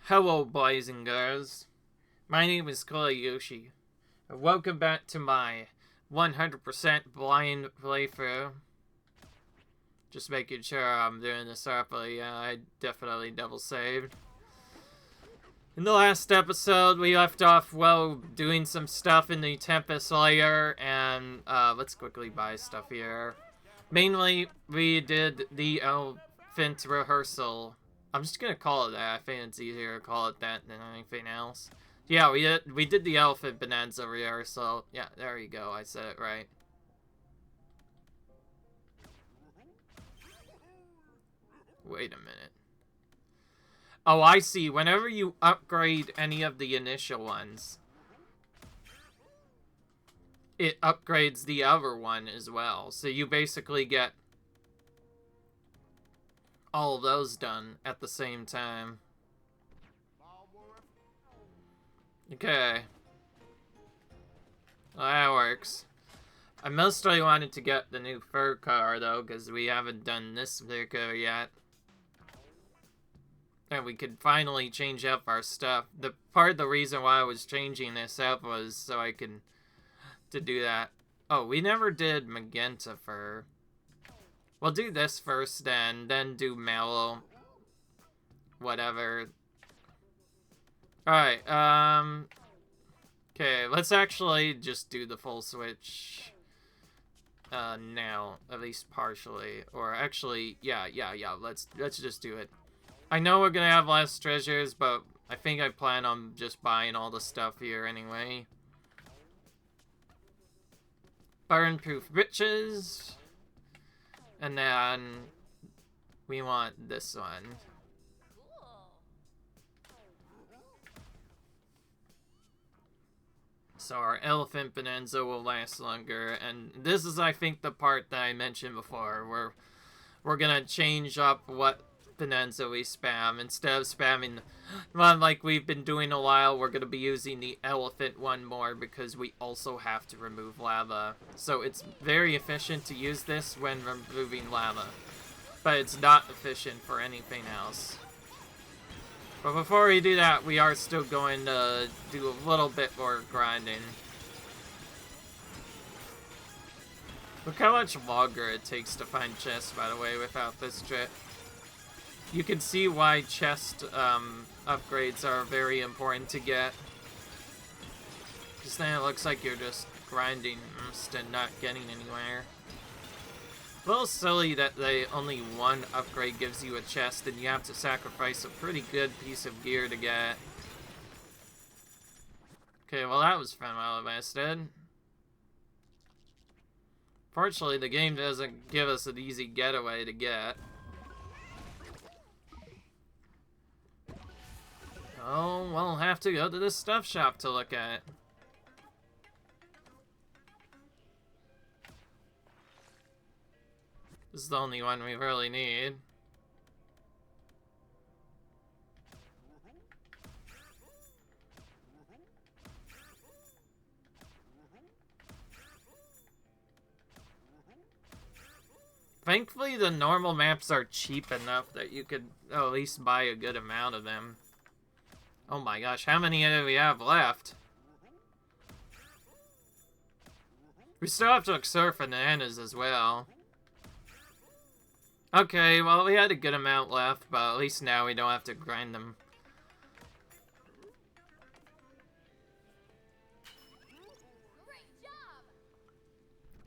Hello, boys and girls. My name is Koyoshi, and welcome back to my 100% blind playthrough. Just making sure I'm doing this properly. Yeah, I definitely double saved. In the last episode, we left off, well, doing some stuff in the Tempest layer, and let's quickly buy stuff here. Mainly, we did the elephant rehearsal. I'm just gonna call it that. I think it's easier to call it that than anything else. Yeah, we did the elephant Bananza rehearsal. Yeah, there you go. I said it right. Wait a minute. Oh, I see. Whenever you upgrade any of the initial ones, it upgrades the other one as well. So you basically get all of those done at the same time. Okay. Well, that works. I mostly wanted to get the new fur car, though, because we haven't done this fur yet. And we could finally change up our stuff. Part of the reason why I was changing this up was so I could to do that. Oh, we never did magenta fur. We'll do this first, then do mallow. Whatever. Alright, okay, let's actually just do the full switch. Now, at least partially. Or actually, yeah, let's just do it. I know we're gonna have less treasures, but I think I plan on just buying all the stuff here anyway. Burn-proof breeches. And then we want this one. So our elephant Bananza will last longer, and this is, I think, the part that I mentioned before, where we're gonna change up what Bananza we spam. Instead of spamming one like we've been doing a while, we're gonna be using the elephant one more because we also have to remove lava. So it's very efficient to use this when removing lava, but it's not efficient for anything else. But before we do that, we are still going to do a little bit more grinding. Look how much longer it takes to find chests, by the way, without this trick. You can see why chest upgrades are very important to get. Because then it looks like you're just grinding and not getting anywhere. A little silly that only one upgrade gives you a chest and you have to sacrifice a pretty good piece of gear to get. Okay, well that was fun while it lasted. Fortunately, the game doesn't give us an easy getaway to get. Oh, we'll have to go to the stuff shop to look at it. This is the only one we really need. Thankfully, the normal maps are cheap enough that you could at least buy a good amount of them. Oh my gosh, how many do we have left? We still have to explore bananas as well. Okay, well, we had a good amount left, but at least now we don't have to grind them.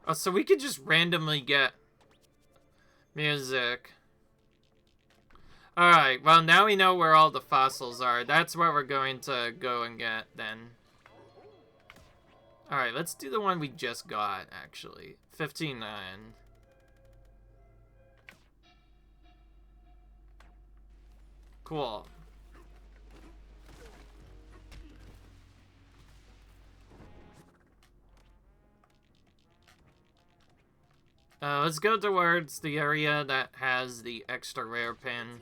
Oh, so we could just randomly get music. Alright, well, now we know where all the fossils are. That's where we're going to go and get, then. Alright, let's do the one we just got, actually. 59. Cool. Let's go towards the area that has the extra rare pin.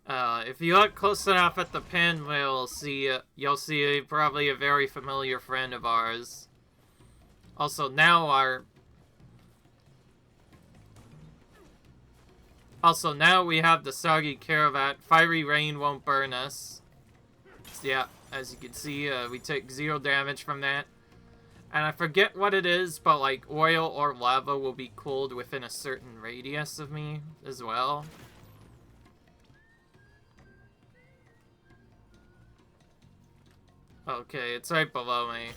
If you look close enough at the pin, you'll see probably a very familiar friend of ours. Also, now Also, now we have the Soggy Caravat. Fiery Rain won't burn us. So, yeah, as you can see, we take 0 damage from that. And I forget what it is, but like oil or lava will be cooled within a certain radius of me as well. Okay, it's right below me.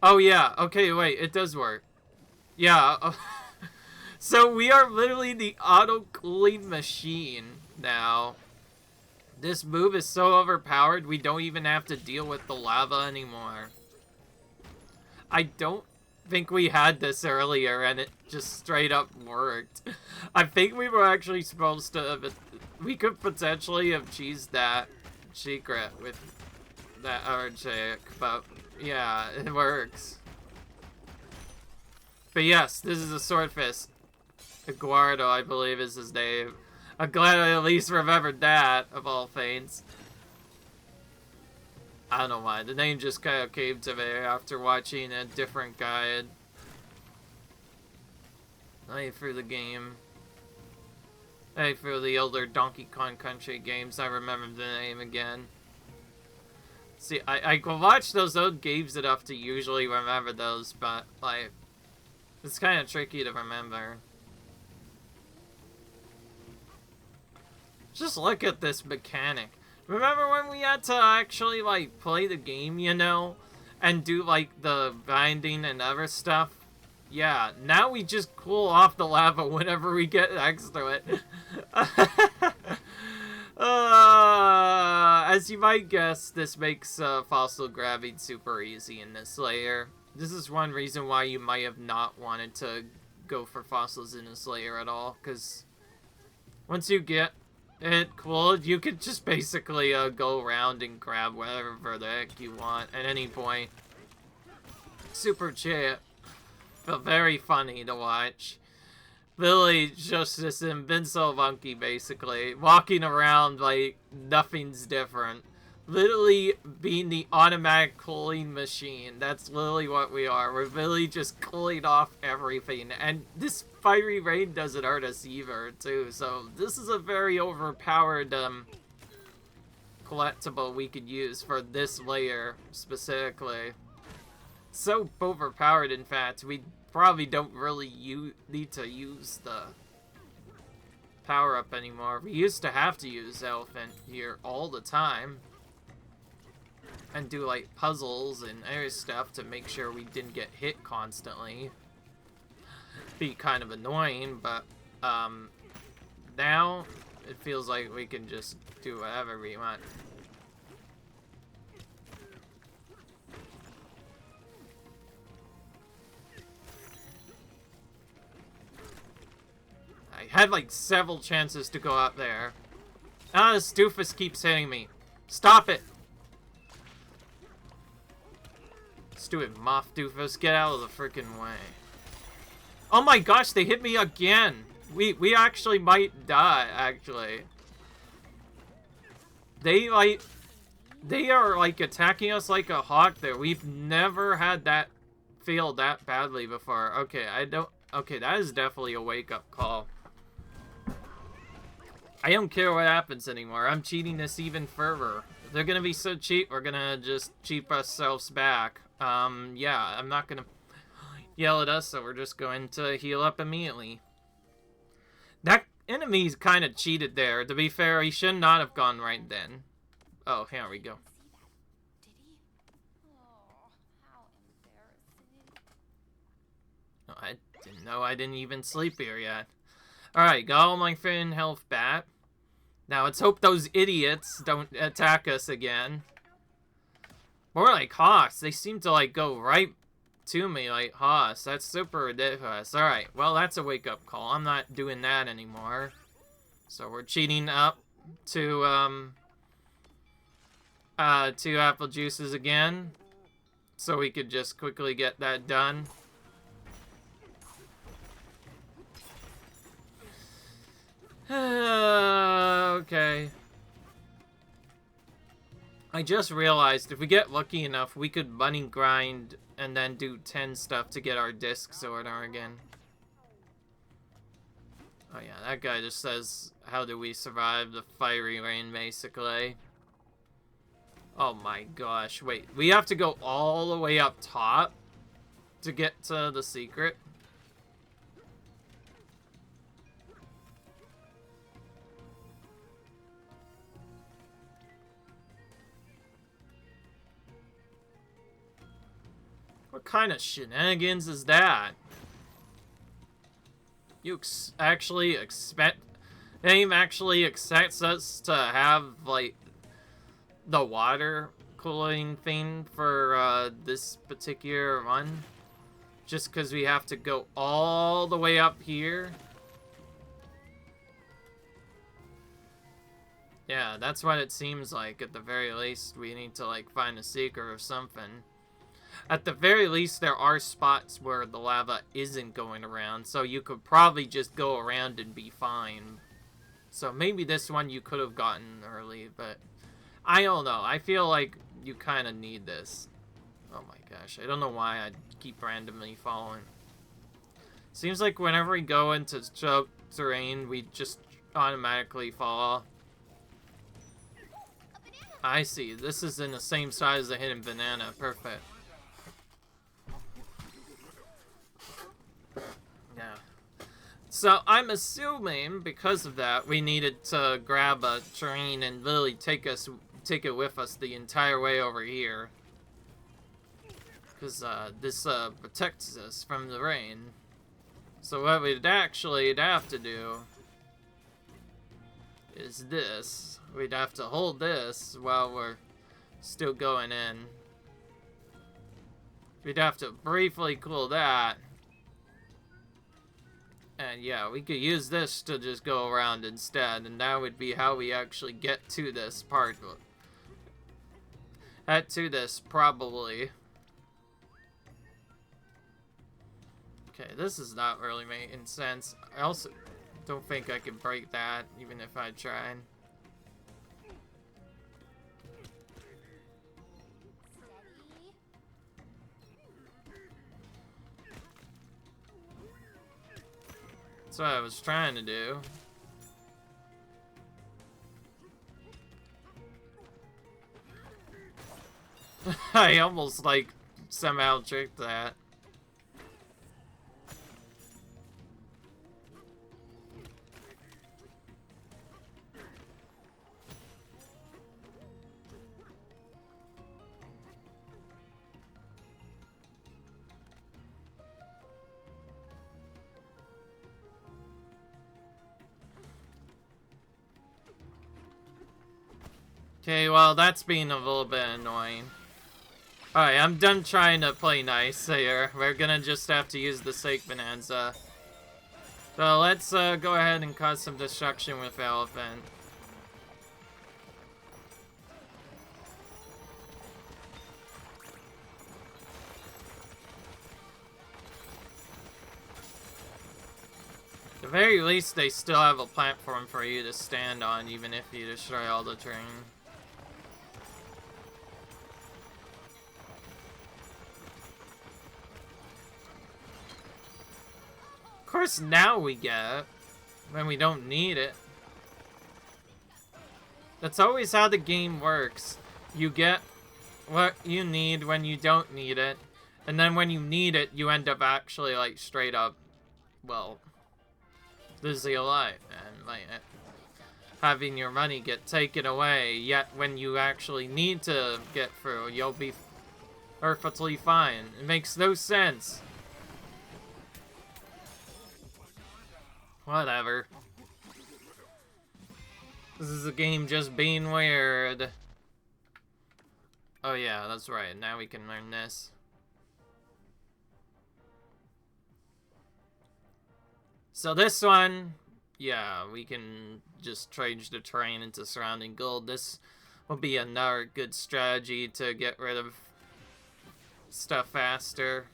Oh yeah, okay, wait, it does work. Yeah, so we are literally the auto-cooling machine now. This move is so overpowered, we don't even have to deal with the lava anymore. I don't think we had this earlier, and it just straight up worked. I think we were actually supposed to have... We could potentially have cheesed that secret with that Archaic, but yeah, it works. But yes, this is a Swordfist. Eduardo, I believe, is his name. I'm glad I at least remembered that, of all things. I don't know why. The name just kind of came to me after watching a different guide. Hey, for the game. Hey, for the older Donkey Kong Country games, I remember the name again. See, I can watch those old games enough to usually remember those, but, like, it's kind of tricky to remember. Just look at this mechanic. Remember when we had to actually, like, play the game, you know? And do, like, the binding and other stuff? Yeah, now we just cool off the lava whenever we get next to it. As you might guess, this makes fossil grabbing super easy in this layer. This is one reason why you might have not wanted to go for fossils in this layer at all, because once you get it cooled, you could just basically go around and grab whatever the heck you want at any point. Super chill, but very funny to watch. Literally just this invincible monkey, basically, walking around like nothing's different. Literally being the automatic cooling machine. That's literally what we are. We're literally just cooling off everything. And this fiery rain doesn't hurt us either, too. So this is a very overpowered collectible we could use for this layer specifically. So overpowered, in fact, we probably don't really need to use the power-up anymore. We used to have to use Elephant here all the time. And do, like, puzzles and other stuff to make sure we didn't get hit constantly. Be kind of annoying, but, now it feels like we can just do whatever we want. I had, like, several chances to go out there. Ah, this doofus keeps hitting me. Stop it! Stupid moth doofus, get out of the freaking way. Oh my gosh, they hit me again! We actually might die, actually. They are, like, attacking us like a hawk there. We've never had that feel that badly before. Okay, okay, that is definitely a wake-up call. I don't care what happens anymore. I'm cheating this even further. If they're gonna be so cheap, we're gonna just cheap ourselves back. Yeah, I'm not gonna yell at us, so we're just going to heal up immediately. That enemy's kind of cheated there. To be fair, he should not have gone right then. Oh, here we go. Oh, I didn't know I didn't even sleep here yet. Alright, got all my fin health back. Now, let's hope those idiots don't attack us again. More like Haas. They seem to, like, go right to me like Haas. That's super ridiculous. Alright, well, that's a wake-up call. I'm not doing that anymore. So we're cheating up to, 2 apple juices again. So we could just quickly get that done. Okay. I just realized if we get lucky enough, we could money grind and then do 10 stuff to get our discs order again. Oh yeah, that guy just says, how do we survive the fiery rain, basically. Oh my gosh, wait, we have to go all the way up top to get to the secret? What kind of shenanigans is that? You actually expect... Game actually expects us to have, like, the water cooling thing for this particular run? Just because we have to go all the way up here? Yeah, that's what it seems like. At the very least, we need to, like, find a secret or something. At the very least, there are spots where the lava isn't going around, so you could probably just go around and be fine. So maybe this one you could have gotten early, but I don't know. I feel like you kind of need this. Oh my gosh, I don't know why I keep randomly falling. Seems like whenever we go into terrain, we just automatically fall. I see. This is in the same size as the hidden banana. Perfect. Yeah. So I'm assuming because of that, we needed to grab a train and literally take it with us the entire way over here. Because this protects us from the rain. So what we'd actually have to do is this. We'd have to hold this while we're still going in. We'd have to briefly cool that. And yeah, we could use this to just go around instead, and that would be how we actually get to this part. Head to this, probably. Okay, this is not really making sense. I also don't think I can break that, even if I tried. That's what I was trying to do. I almost, like, somehow tricked that. Okay, well, that's being a little bit annoying. Alright, I'm done trying to play nice here. We're gonna just have to use the Sake Bananza. So let's go ahead and cause some destruction with Elephant. At the very least, they still have a platform for you to stand on, even if you destroy all the terrain. Of course, now we get it, when we don't need it. That's always how the game works. You get what you need when you don't need it, and then when you need it, you end up actually, like, straight up, well, losing your life, and, like, having your money get taken away, yet when you actually need to get through, you'll be perfectly fine. It makes no sense. Whatever. This is a game just being weird. Oh yeah, that's right. Now we can learn this. So this one, yeah, we can just change the terrain into surrounding gold. This will be another good strategy to get rid of stuff faster.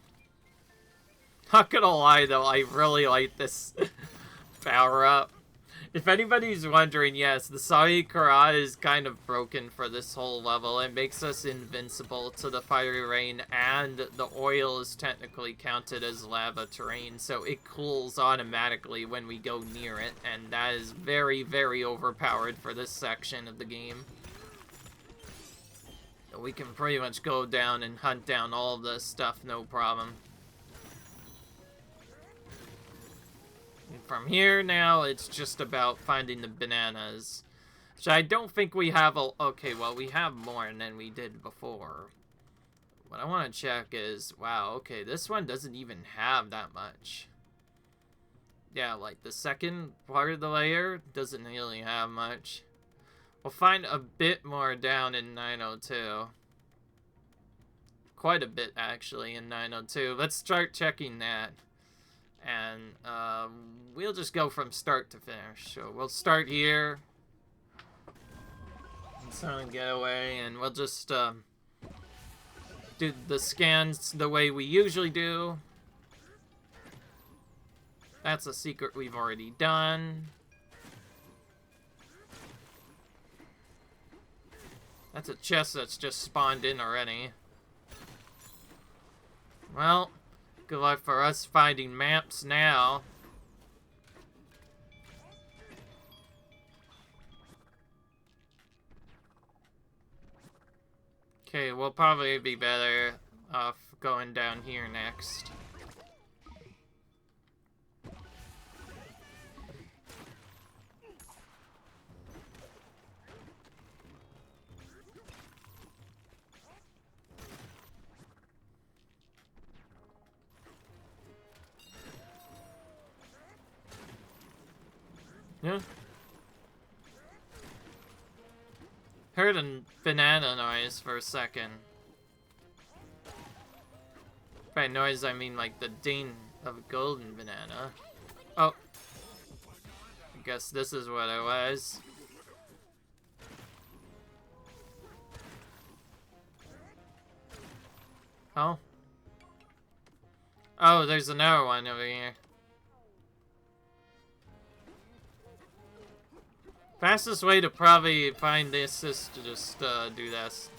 Not gonna lie though, I really like this power up. If anybody's wondering, yes, the Saikara is kind of broken for this whole level. It makes us invincible to the fiery rain, and the oil is technically counted as lava terrain, so it cools automatically when we go near it, and that is very, very overpowered for this section of the game. We can pretty much go down and hunt down all of this stuff, no problem. And from here now, it's just about finding the bananas. Which I don't think we have a... Okay, well, we have more than we did before. What I want to check is... Wow, okay, this one doesn't even have that much. Yeah, like, the second part of the layer doesn't really have much. We'll find a bit more down in 902. Quite a bit, actually, in 902. Let's start checking that. And we'll just go from start to finish. So we'll start here. Silent Getaway, and we'll just do the scans the way we usually do. That's a secret we've already done. That's a chest that's just spawned in already. Well, good luck for us finding maps now. Okay, we'll probably be better off going down here next. Yeah. Heard a banana noise for a second. By noise, I mean like the ding of a golden banana. Oh. I guess this is what it was. Oh. Oh, there's another one over here. Fastest way to probably find this is to just do this.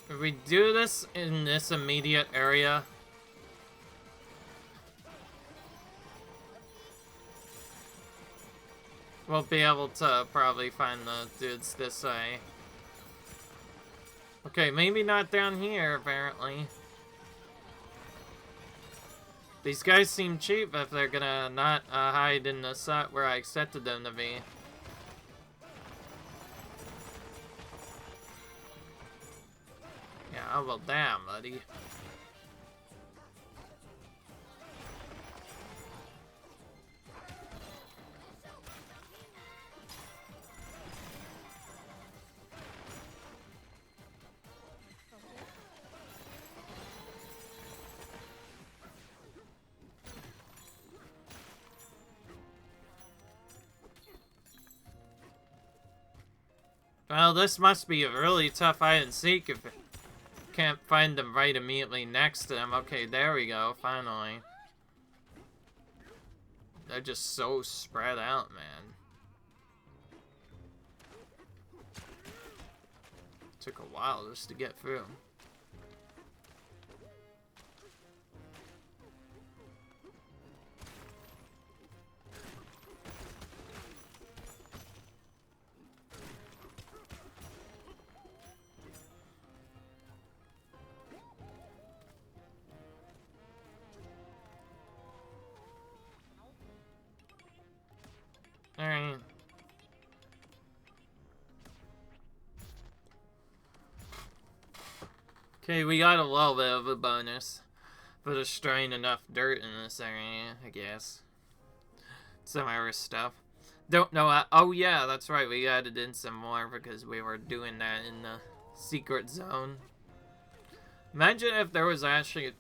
If we do this in this immediate area, we'll be able to probably find the dudes this way. Okay, maybe not down here, apparently. These guys seem cheap if they're gonna not hide in the spot where I expected them to be. Yeah, well, damn, buddy. Well, this must be a really tough hide and seek if it can't find them right immediately next to them. Okay, there we go, finally. They're just so spread out, man. Took a while just to get through. Alright. Okay, we got a little bit of a bonus for destroying enough dirt in this area, I guess. Some other stuff. Don't know. Oh, yeah, that's right. We added in some more because we were doing that in the secret zone. Imagine if there was actually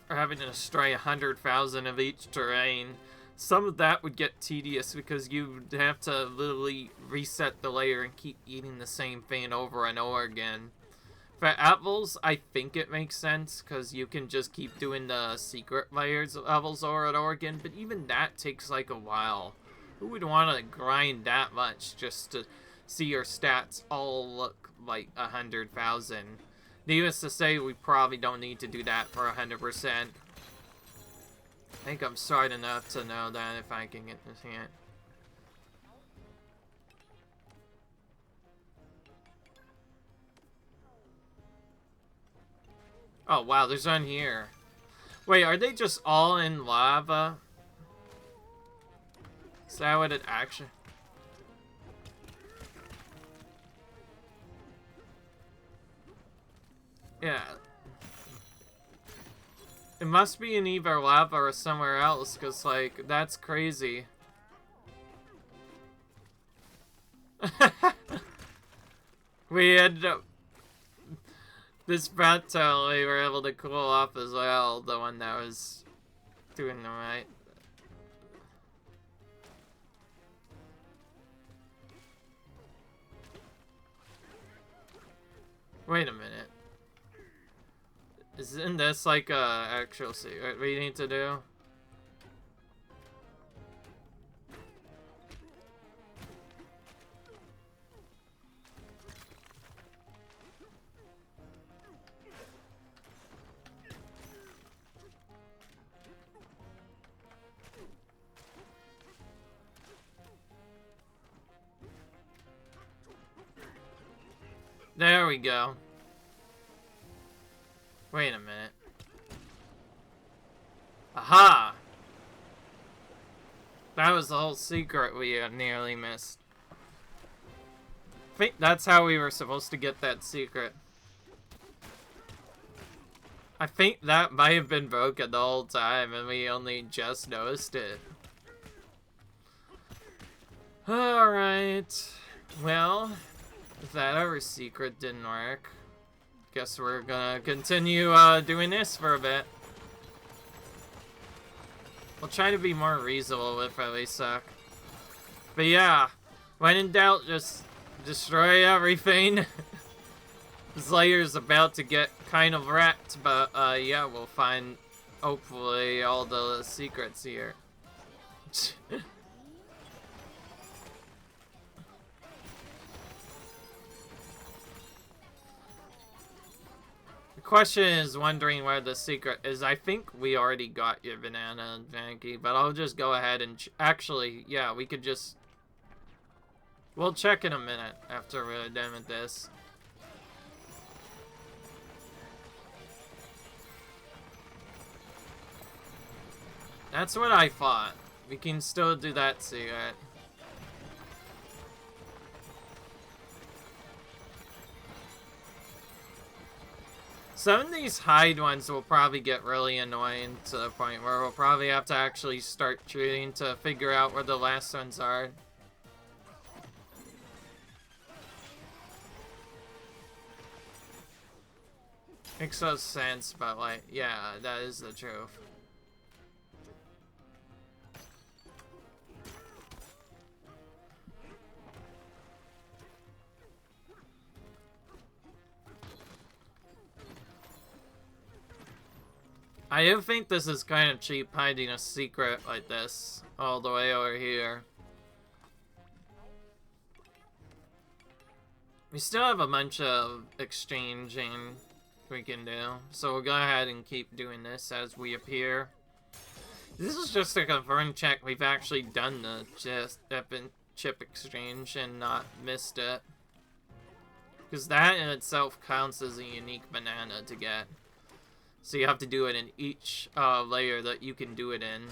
having to destroy 100,000 of each terrain. some of that would get tedious because you'd have to literally reset the layer and keep eating the same thing over and over again. For apples, I think it makes sense because you can just keep doing the secret layers levels over and over again, but even that takes like a while. Who would want to grind that much just to see your stats all look like 100,000? Needless to say, we probably don't need to do that for 100%. I think I'm smart enough to know that if I can get this hit. Oh wow, there's one here. Wait, are they just all in lava? Is that what it actually... Yeah. It must be in either lava or somewhere else, because, like, that's crazy. We had... this battle we were able to cool off as well, the one that was doing the right. Wait a minute. Isn't this like a actual secret we need to do? There we go. Wait a minute. Aha! That was the whole secret we nearly missed. I think that's how we were supposed to get that secret. I think that might have been broken the whole time and we only just noticed it. Alright. Well, if that other secret didn't work, guess we're gonna continue doing this for a bit. We'll try to be more reasonable if we suck. But yeah, when in doubt, just destroy everything. This layer's about to get kind of wrecked, but yeah, we'll find hopefully all the secrets here. Question is wondering where the secret is. I think we already got your banana and Vanky, but I'll just go ahead and actually, yeah, we could just... We'll check in a minute after we're done with this. That's what I thought. We can still do that secret. Some of these hide ones will probably get really annoying to the point where we'll probably have to actually start trying to figure out where the last ones are. Makes no sense, but like, yeah, that is the truth. I do think this is kind of cheap hiding a secret like this all the way over here. We still have a bunch of exchanging we can do, so we'll go ahead and keep doing this as we appear. This is just a confirm check we've actually done the chip exchange and not missed it. Because that in itself counts as a unique banana to get. So you have to do it in each layer that you can do it in.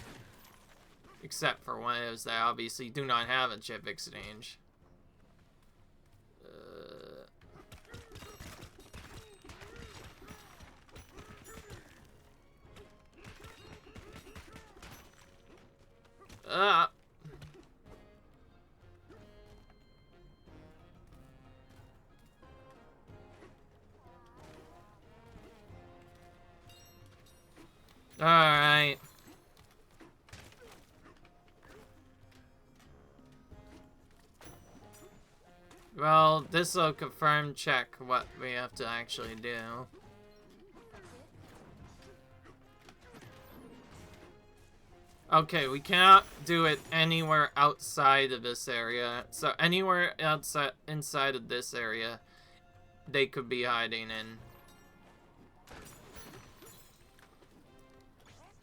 Except for one of those that obviously do not have a chip exchange. Alright. Well, this will confirm check what we have to actually do. Okay, we cannot do it anywhere outside of this area. So anywhere outside, inside of this area, they could be hiding in.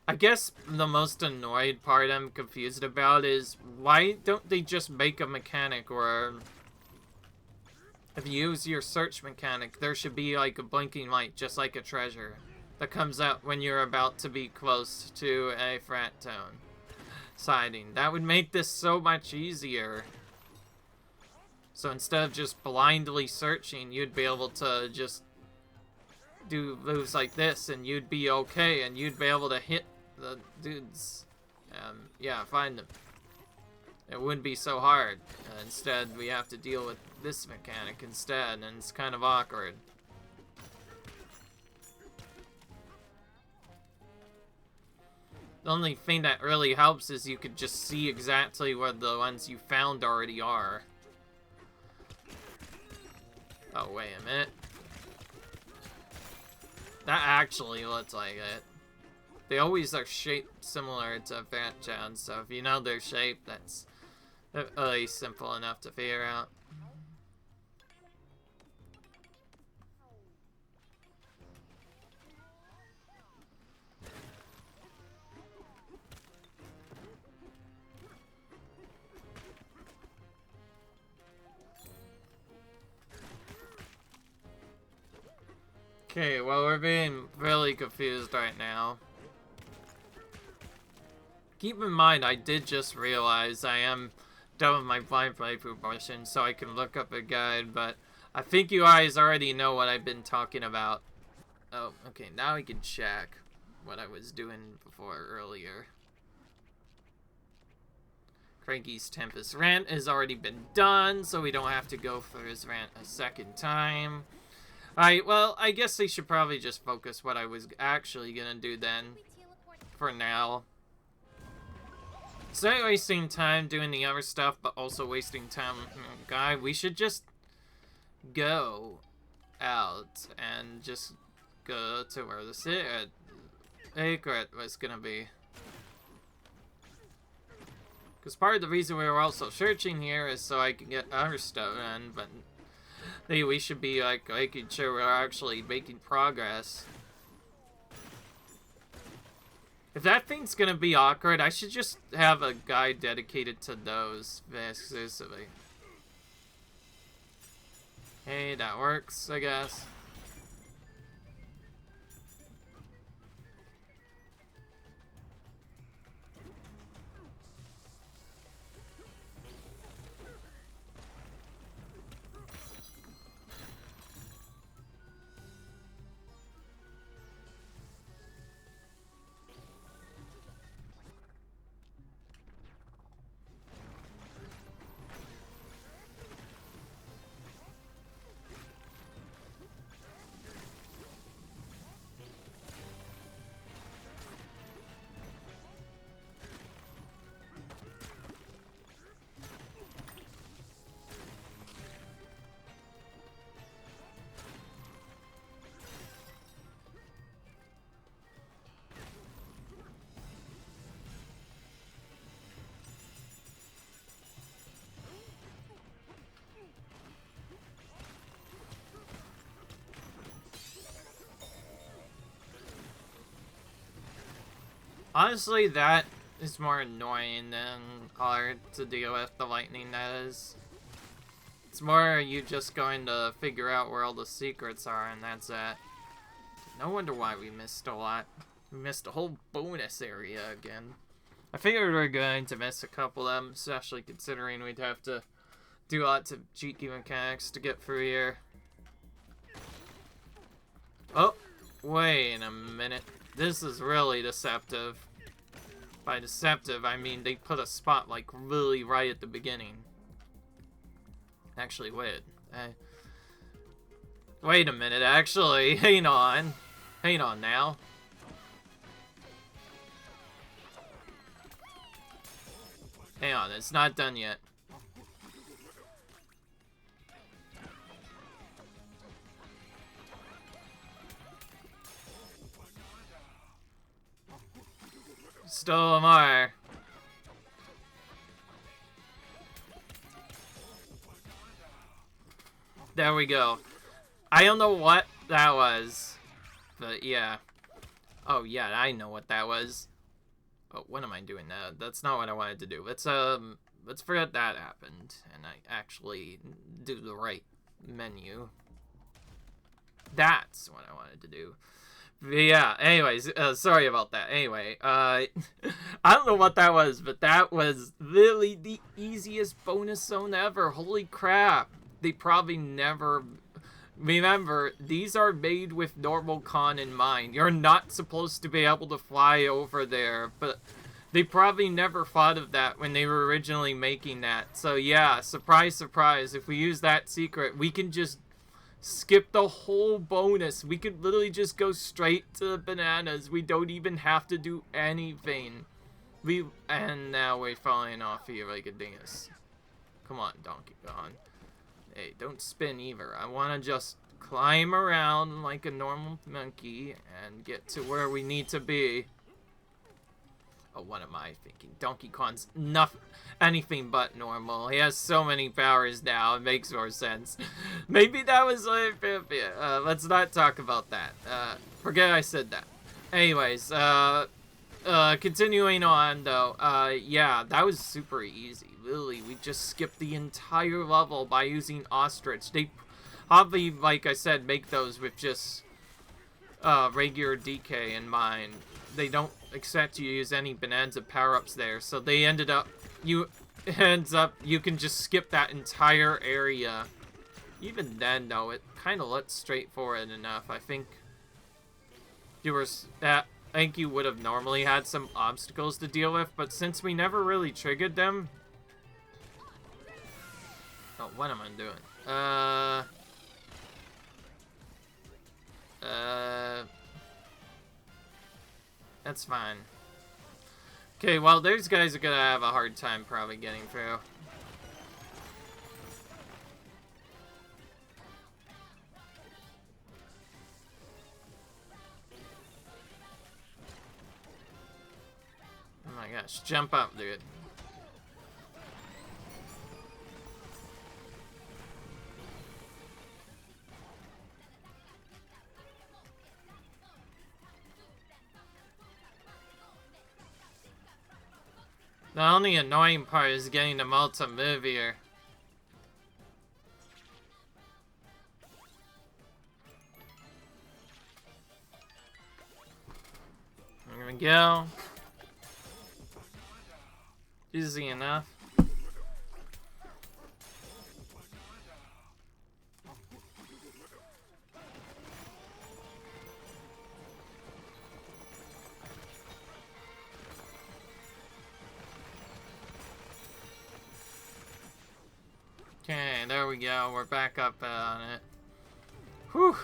I guess the most annoyed part I'm confused about is why don't they just make a mechanic where if you use your search mechanic, there should be like a blinking light, just like a treasure, that comes out when you're about to be close to a frat town siding. That would make this so much easier. So instead of just blindly searching, you'd be able to just do moves like this and you'd be okay and you'd be able to hit the dudes. Yeah, find them. It wouldn't be so hard. Instead, we have to deal with this mechanic instead, and it's kind of awkward. The only thing that really helps is you could just see exactly where the ones you found already are. Oh, wait a minute. That actually looks like it. They always are shaped similar to fat chowns, so if you know their shape, that's really simple enough to figure out. Okay, well, we're being really confused right now. Keep in mind, I did just realize I am done with my blind playthrough portion, so I can look up a guide, but I think you guys already know what I've been talking about. Oh, okay, now we can check what I was doing before earlier. Cranky's Tempest rant has already been done, so we don't have to go for his rant a second time. Alright, well, I guess they should probably just focus what I was actually gonna do then, for now. Instead of wasting time doing the other stuff, but also wasting time, guy, we should just go out and just go to where the secret was gonna be. Because part of the reason we were also searching here is so I can get other stuff in, but hey, we should be like making sure we're actually making progress. If that thing's gonna be awkward, I should just have a guide dedicated to those exclusively. Hey, that works, I guess. Honestly, that is more annoying than hard to deal with, the lightning, that is. It's more you just going to figure out where all the secrets are, and that's it. No wonder why we missed a lot. We missed a whole bonus area again. I figured we were going to miss a couple of them, especially considering we'd have to do lots of cheeky mechanics to get through here. Oh, wait a minute. This is really deceptive. By deceptive, I mean they put a spot like really right at the beginning. Actually, wait. Wait a minute, actually. Hang on. Hang on now. Hang on, it's not done yet. Still more. There we go. I don't know what that was, but yeah. Oh yeah, I know what that was. Oh, what am I doing now? That's not what I wanted to do. Let's forget that happened, and I actually do the right menu. That's what I wanted to do. But yeah, anyways, sorry about that. Anyway, I don't know what that was, but that was really the easiest bonus zone ever. Holy crap. They probably never... Remember, these are made with normal con in mind. You're not supposed to be able to fly over there, but they probably never thought of that when they were originally making that. So yeah, surprise, surprise. If we use that secret, we can just skip the whole bonus. We could literally just go straight to the bananas. We don't even have to do anything. And now we're falling off here like a dingus. Come on, Donkey Kong. Hey, don't spin either. I want to just climb around like a normal monkey and get to where we need to be. Oh, what am I thinking? Donkey Kong's anything but normal. He has so many powers now, it makes more sense. Maybe that was like, let's not talk about that. Forget I said that. Anyways, continuing on though, yeah, that was super easy. Literally, we just skipped the entire level by using Ostrich. They probably, like I said, make those with just regular DK in mind. They don't expect you to use any Bananza power-ups there, so they ended up, you can just skip that entire area. Even then, though, it kind of looked straightforward enough. I think I think you would have normally had some obstacles to deal with, but since we never really triggered them... Oh, what am I doing? That's fine. Okay, well, those guys are gonna have a hard time probably getting through. Oh my gosh, jump up, dude. The only annoying part is getting the multi-move here. There we go. Easy enough. Okay, there we go. We're back up on it. Whew.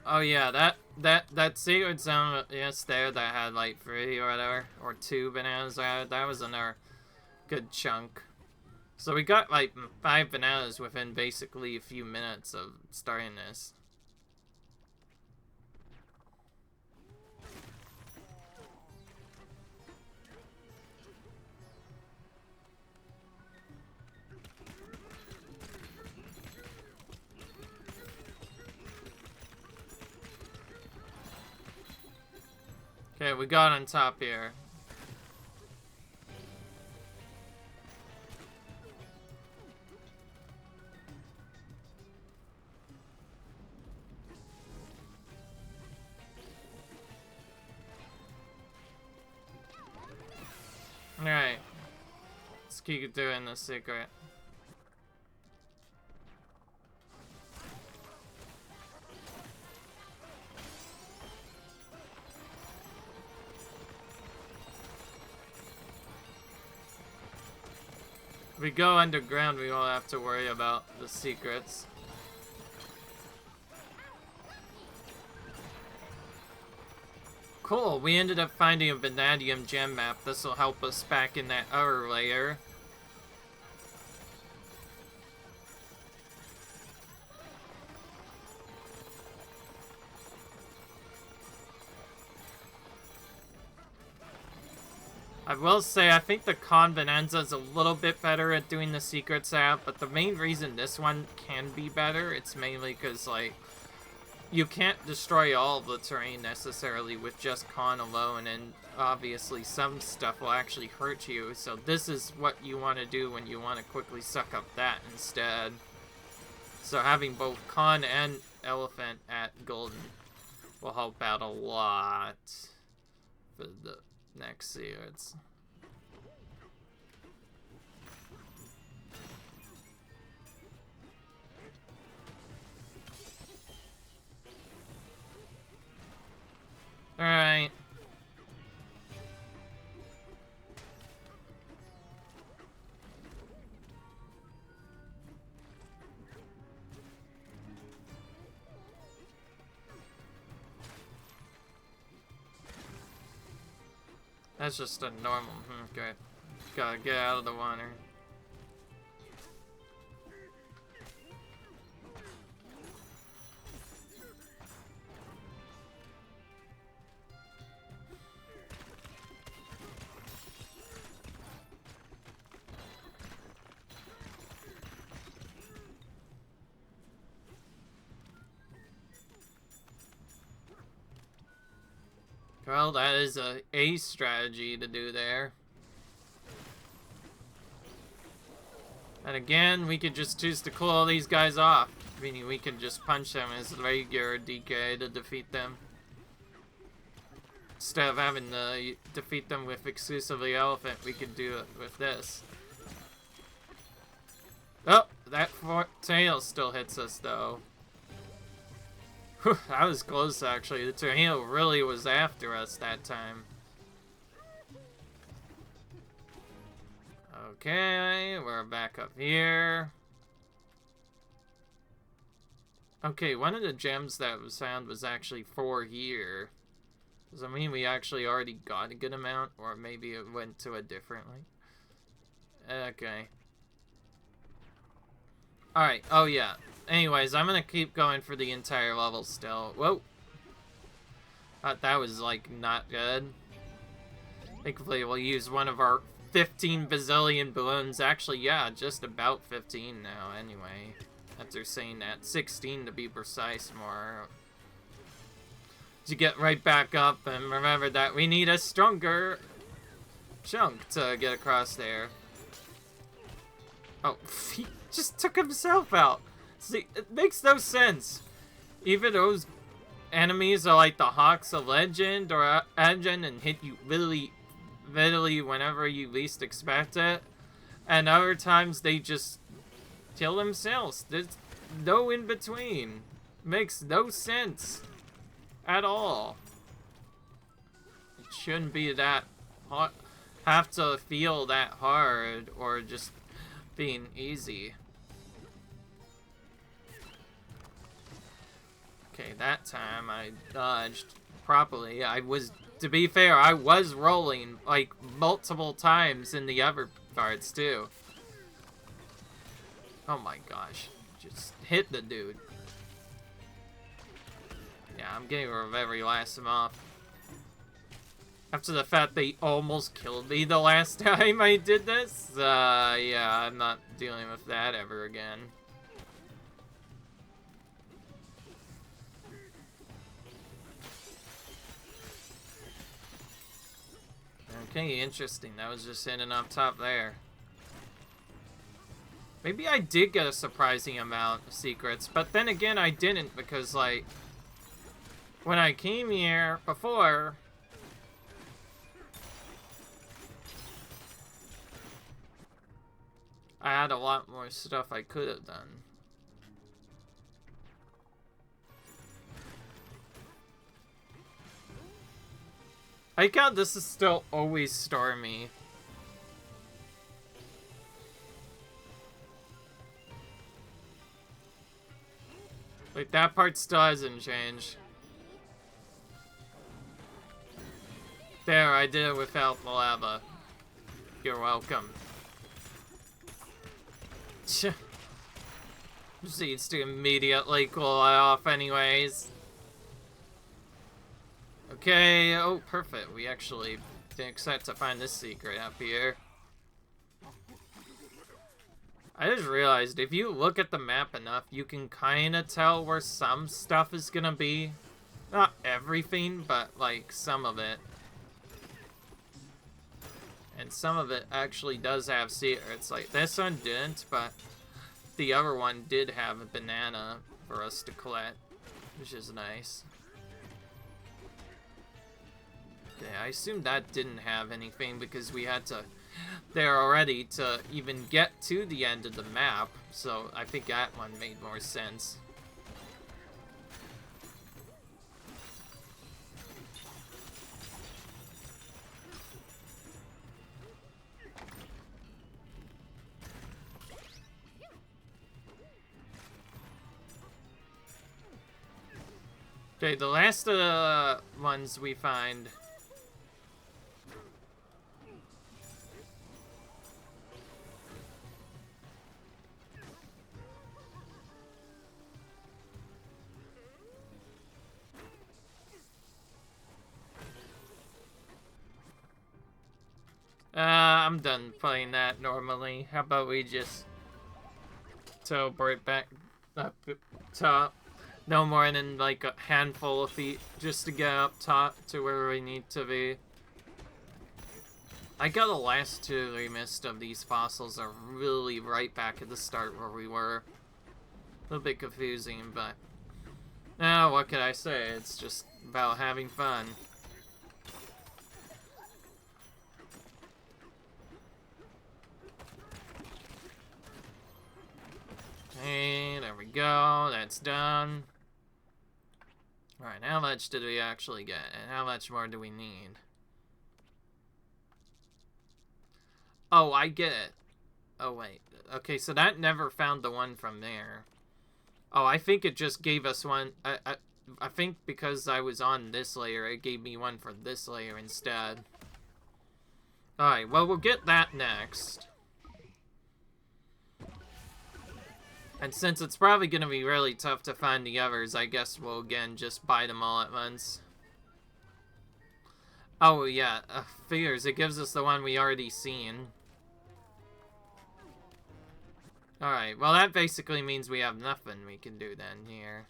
Oh yeah, that secret zone, yes, there that had like 3 or whatever, or 2 bananas. That was another good chunk. So we got like 5 bananas within basically a few minutes of starting this. Okay, we got on top here. Alright. Let's keep doing the secret. If we go underground, we won't have to worry about the secrets. Cool, we ended up finding a vanadium gem map. This will help us back in that other layer. I will say, I think the Kong Bananza is a little bit better at doing the secrets out, but the main reason this one can be better, it's mainly because, like, you can't destroy all of the terrain necessarily with just Kong alone, and obviously some stuff will actually hurt you, so this is what you want to do when you want to quickly suck up that instead. So having both Kong and Elephant at Golden will help out a lot for the next series. Alright. That's just a normal. Okay. Gotta get out of the water. Well, that is a strategy to do there. And again, we could just choose to cool these guys off. Meaning we can just punch them as regular DK to defeat them. Instead of having to defeat them with exclusively Elephant, we could do it with this. Oh, that tail still hits us though. That was close, actually. The tornado really was after us that time. Okay, we're back up here. Okay, one of the gems that was found was actually 4 here. Does that mean we actually already got a good amount? Or maybe it went to it differently? Okay. Alright, oh yeah. Anyways, I'm gonna keep going for the entire level still. Whoa! Thought that was, like, not good. Thankfully, we'll use one of our 15 bazillion balloons. Actually, yeah, just about 15 now, anyway. After saying that. 16 to be precise more. To get right back up and remember that we need a stronger chunk to get across there. Oh, he just took himself out. See, it makes no sense. Even those enemies are like the Hawks of Legend or Legend and hit you literally whenever you least expect it. And other times they just kill themselves. There's no in between. Makes no sense at all. It shouldn't be that hard. Have to feel that hard or just being easy. Okay, that time I dodged properly. To be fair, I was rolling like multiple times in the other parts too. Oh my gosh. Just hit the dude. Yeah, I'm getting rid of every last moth. After the fact they almost killed me the last time I did this, yeah, I'm not dealing with that ever again. Okay, interesting. That was just hidden up top there. Maybe I did get a surprising amount of secrets, but then again I didn't because, like, when I came here before, I had a lot more stuff I could have done. I like how this is still always stormy. Like, that part still hasn't changed. There, I did it without the lava. You're welcome. Proceeds to immediately cool off anyways. Okay, oh, perfect. We actually Didn't expect to find this secret up here. I just realized if you look at the map enough, you can kind of tell where some stuff is gonna be. Not everything, but like some of it. And some of it actually does have secrets. Like this one didn't, but the other one did have a banana for us to collect, which is nice. Okay, I assume that didn't have anything because we had to there already to even get to the end of the map, so I think that one made more sense. Okay, the last ones we find. I'm done playing that normally. How about we just teleport back up top? No more than like a handful of feet just to get up top to where we need to be. I got the last two we missed of these fossils are really right back at the start where we were. A little bit confusing, but what can I say? It's just about having fun. Hey, there we go. That's done. Alright, how much did we actually get? And how much more do we need? Oh, I get it. Oh, wait. Okay, so that never found the one from there. Oh, I think it just gave us one. I think because I was on this layer, it gave me one for this layer instead. Alright, well, we'll get that next. And since it's probably going to be really tough to find the others, I guess we'll again just buy them all at once. Oh, yeah, figures. It gives us the one we already seen. Alright, well that basically means we have nothing we can do then here.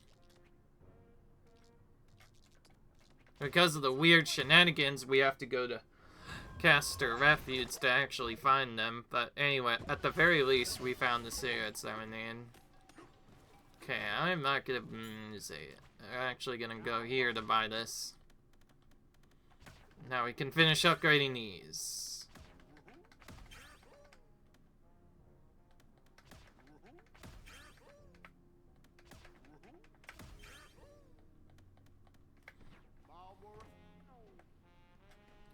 Because of the weird shenanigans, we have to go to Caster Refuge to actually find them. But anyway, at the very least, we found the cigarettes that we need. Okay, I'm not gonna say it. I'm actually gonna go here to buy this. Now we can finish upgrading these.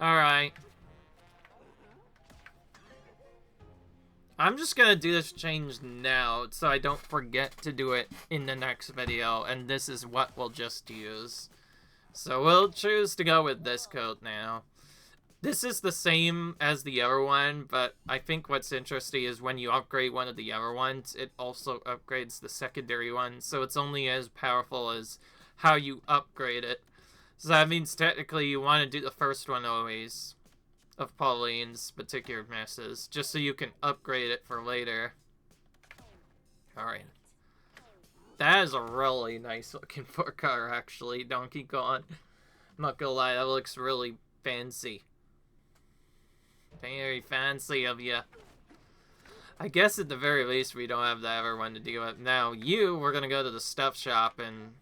Alright. I'm just gonna do this change now so I don't forget to do it in the next video, and this is what we'll just use. So we'll choose to go with this coat now. This is the same as the other one, but I think what's interesting is when you upgrade one of the other ones, it also upgrades the secondary one, so it's only as powerful as how you upgrade it. So that means technically you want to do the first one always, of Pauline's particular messes, just so you can upgrade it for later. Alright. That is a really nice looking car, actually, Donkey Kong. I'm not gonna lie, that looks really fancy. Very fancy of you. I guess at the very least we don't have the other one to deal with. Now, we're gonna go to the stuff shop and...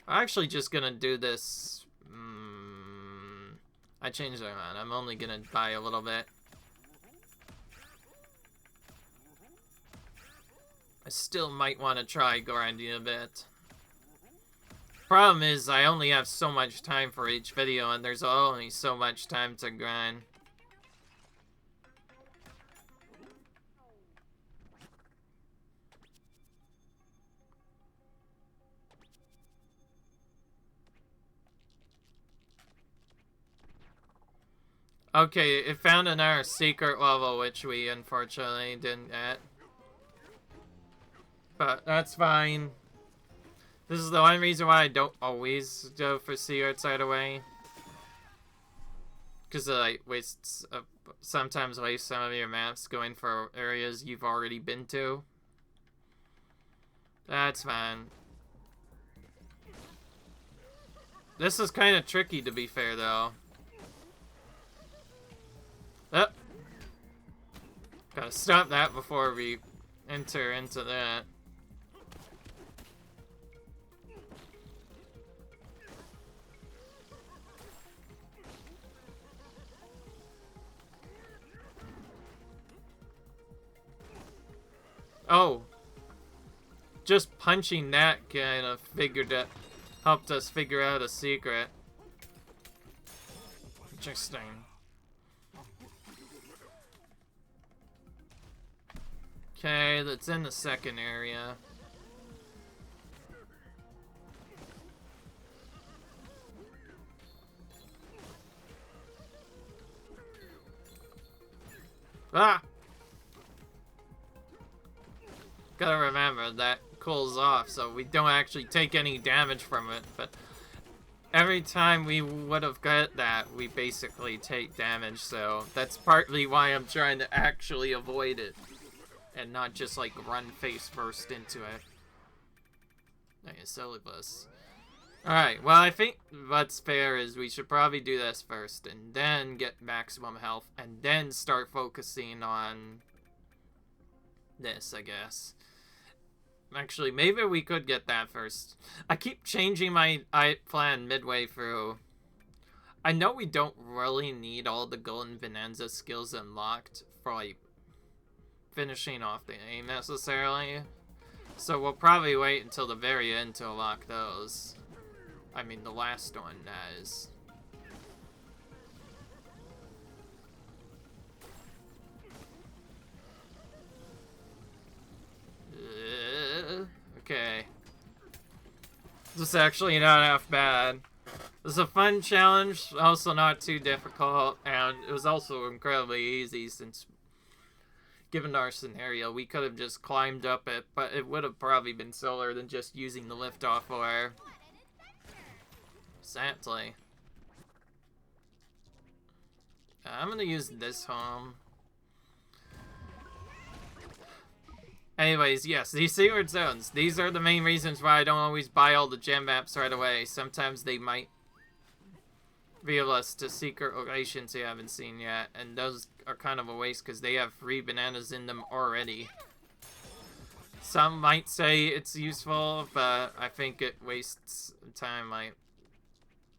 I'm actually just gonna do this. I changed my mind. I'm only gonna buy a little bit. I still might want to try grinding a bit. Problem is, I only have so much time for each video, and there's only so much time to grind. Okay, it found another secret level, which we unfortunately didn't get. But that's fine. This is the one reason why I don't always go for secrets right away. Because like sometimes waste some of your maps going for areas you've already been to. That's fine. This is kind of tricky, to be fair, though. Oh. Gotta stop that before we enter into that. Oh. Just punching that kind of helped us figure out a secret. Interesting. Okay, that's in the second area. Ah! Gotta remember that cools off, so we don't actually take any damage from it, but every time we would have got that, we basically take damage, so that's partly why I'm trying to actually avoid it, and not just, like, run face first into it. Okay, syllabus. Alright, well, I think what's fair is we should probably do this first, and then get maximum health, and then start focusing on this, I guess. Actually, maybe we could get that first. I keep changing my plan midway through. I know we don't really need all the Golden Bananza skills unlocked for, like, finishing off the game necessarily. So we'll probably wait until the very end to unlock those. I mean, the last one, that is. Okay. This is actually not half bad. This is a fun challenge, also not too difficult, and it was also incredibly easy since, given our scenario, we could have just climbed up it, but it would have probably been slower than just using the lift-off wire. Sadly. I'm gonna use this home. Anyways, yes, these secret zones. These are the main reasons why I don't always buy all the gem maps right away. Sometimes they might reveal us to secret locations you haven't seen yet, and those are kind of a waste because they have free bananas in them already. Some might say it's useful, but I think it wastes time. Like,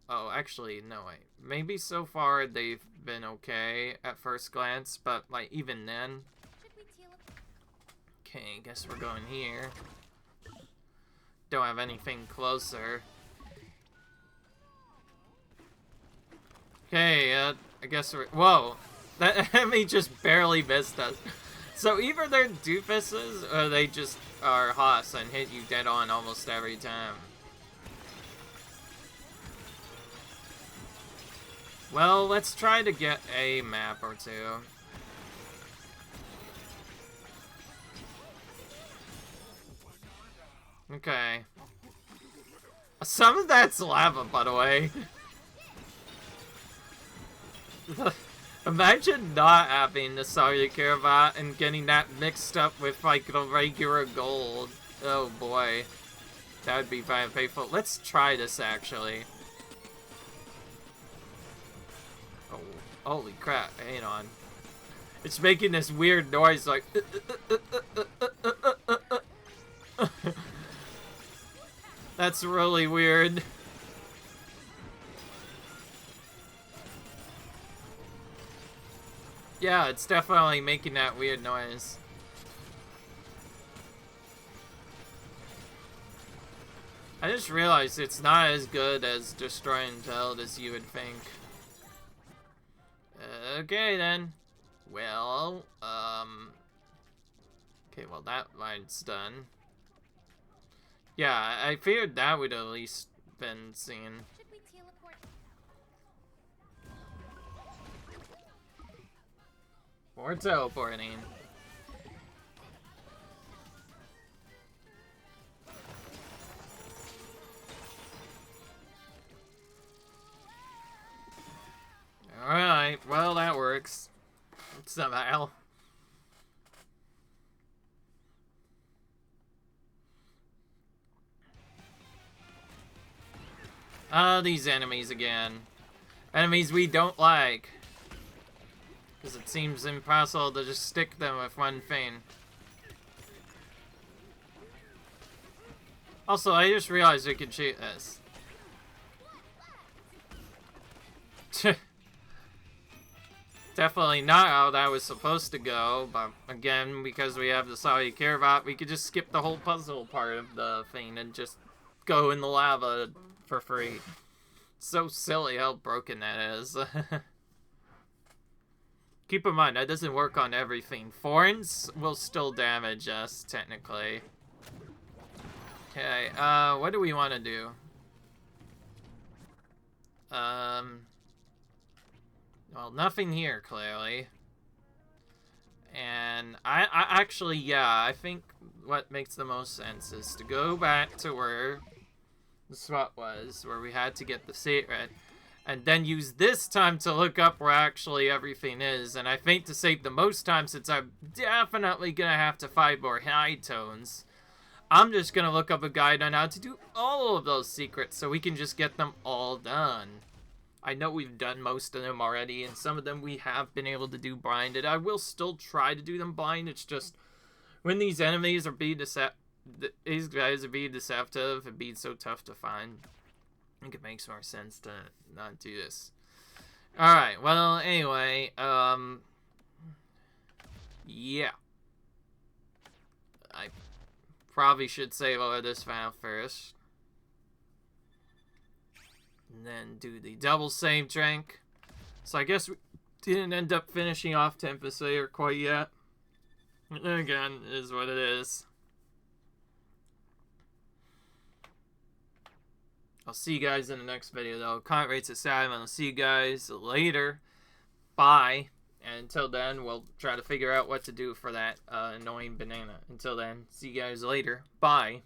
oh, actually, no, wait. Maybe so far they've been okay at first glance, but like even then. Okay, guess we're going here. Don't have anything closer. Okay, I guess we're... Whoa! That enemy just barely missed us. So either they're doofuses, or they just are hoss and hit you dead on almost every time. Well, let's try to get a map or two. Okay. Some of that's lava, by the way. Imagine not having the Sorry Caravat and getting that mixed up with, like, the regular gold. Oh, boy. That would be very painful. Let's try this, actually. Oh, holy crap. Hang on. It's making this weird noise, like... That's really weird. Yeah, it's definitely making that weird noise. I just realized it's not as good as destroying Teld as you would think. Okay then. Well, okay, well that line's done. Yeah, I figured that would at least been seen. Or teleporting. Alright. works. Somehow. These enemies again. Enemies we don't like. Because it seems impossible to just stick them with one thing. Also, I just realized we could shoot this. Definitely not how that was supposed to go, but again, because we have the Saudi Caravat, we could just skip the whole puzzle part of the thing and just go in the lava for free. So silly how broken that is. Keep in mind, that doesn't work on everything. Thorns will still damage us, technically. Okay, what do we want to do? Well, nothing here, clearly. And I actually, yeah, I think what makes the most sense is to go back to where the spot was, where we had to get the secret, and then use this time to look up where actually everything is. And I think to save the most time, since I'm definitely gonna have to find more high tones, I'm just gonna look up a guide on how to do all of those secrets so we can just get them all done. I know we've done most of them already, and some of them we have been able to do blinded. I will still try to do them blind. It's just when these enemies are being these guys are being deceptive and being so tough to find, I think it makes more sense to not do this. Alright, well, anyway, yeah. I probably should save over this file first. And then do the double save drink. So I guess we didn't end up finishing off Tempest quite yet. And then again, it is what it is. I'll see you guys in the next video, though. Comment rates aside, and I'll see you guys later. Bye. And until then, we'll try to figure out what to do for that annoying banana. Until then, see you guys later. Bye.